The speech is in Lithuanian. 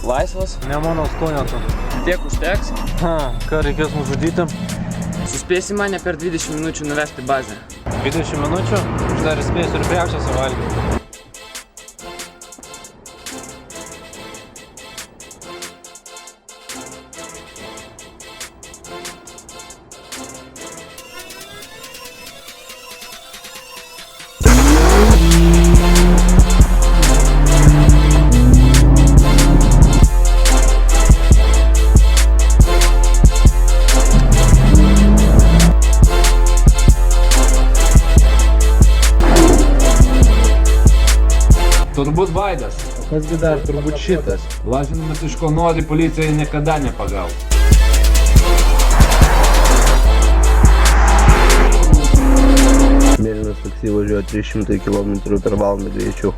Laisvas? Ne mano skonio tu. Tiek užteks? Ką reikės nužudyti? Suspėsi mane per 20 minučių nuvesti į bazę. 20 minučių? Aš dar spėsiu ir priaučią suvalgyti. Turbūt Vaidas. Kasgi dar, turbūt šitas. Lažinimas iš ko nori, policija niekada nepagaus. Mėlynas taksi važiuoja 300 km per valandą greičiu.